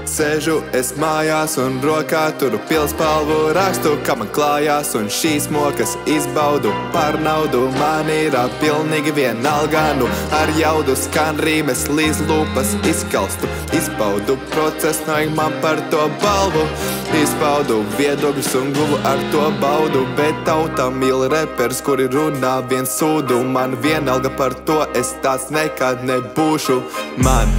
Sēžu es mājās un rokā turu pilspalvu rakstu, kā man klājās, un šīs mokas izbaudu par naudu. Man ir pilnīgi vienalga, nu ar jaudu skan rīmes līdz lūpas izkalstu. Izbaudu procesu, nevajag man par to balvu. Izbaudu viedokļus un guvu ar to baudu, bet tauta mīl repers, kuri runā viens sūdu. Man vienalga par to, es tāds nekad nebūšu. Man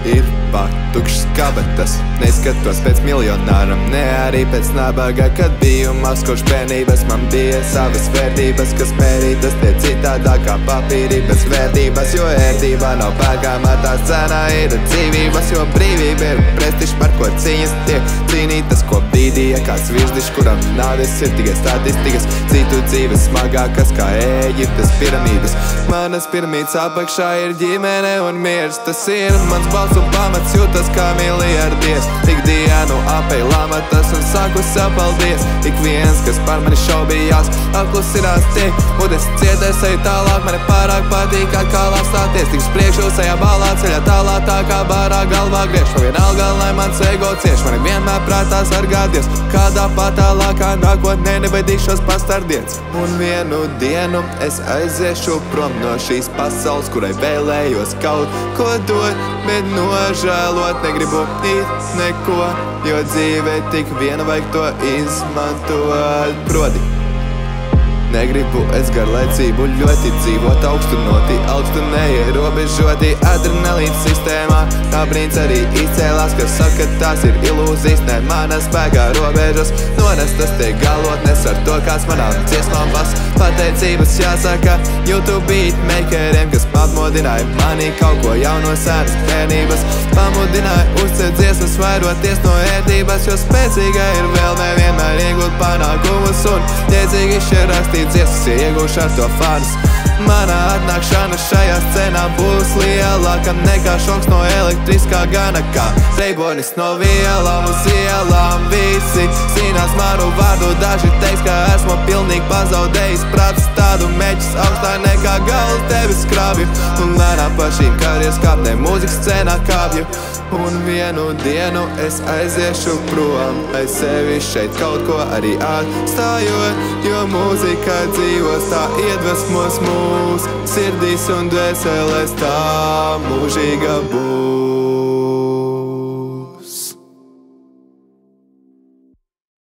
ir patukšas kabatas, neskatos pēc miljonāram, ne arī pēc nabaga. Kad biju maz, kurš bērnības man bija savas vērtības, kas mērītas tie citādāk kā papīri bez vērtības. Jo ērtībā nav pērkāmā, tās cena ir dzīvības, jo brīvība ir prestižs, par ko cīņas tiek cīnītas. Ko bīdīja kāds virsdišs, kuram nāves ir tikai statistikas, citu dzīves smagākas kā Ēģiptes piramīdas. Manas piramīdas apakšā ir ģimene un miers, tas ir mans balss un pamats, jūtas kā miliardies. Ikdienu apēju lamatas un saku sev paldies. Ik viens, kas par mani šaubījās, apklusinās tiek. Un es cietēs eju tālāk, mani pārāk patīk atkal apstāties. Tiks priekšu sejā balā, ceļā tālā tā kā bārā galvā griež. Man vienalga, lai mans ego cieš, mani vienmēr prātā sargāties. Kādā patālākā nākotnē nebaidīšos pastardiens. Un vienu dienu es aiziešu prom no šīs pasaules, kurai vēlējos kaut ko dot, bet nožēlot negribu it neko, jo dzīvē tik viena vajag to izmantot. Proti, negribu es garlaicību ļoti dzīvot augstu neierobežoti. Adrenalīna sistēmā tā brīns arī izcēlās, kas saka, tās ir ilūzijas, ne mana spēkā robežas nonestas tiek galotnes ar to, kāds manām dziesmām bas. Pateicības jāsaka YouTube beatmakeriem, kas apmodināja mani kaut ko jauno sēnas bērnības. Pamudināja uzcēt dziesmas, vairoties no ērtības, jo spēcīga ir vēlme vienmēr iegūt panākumus un jēdzīgi šie rakstīt dziesmas, ja iegūšu ar to fanus. Mana atnākšana šajā scenā būs lielāka nekā šoks no elektriskā gana, kā reibonis no vielām uz ielām. Visi zinās manu vārdu, daži teiks, ka esmu pilnīgi pazaudējis prātus. Tādu meķis augstāk nekā galvas tevis krāpju, un lēnām pa šīm karjeras kāpnēm mūzikas scenā kāpju. Un vienu dienu es aiziešu prom, aiz sevi šeit kaut ko arī atstājot, jo mūzika dzīvos, tā iedvesmos mūs sirdīs un dvēselēs, tā mūžīga būs.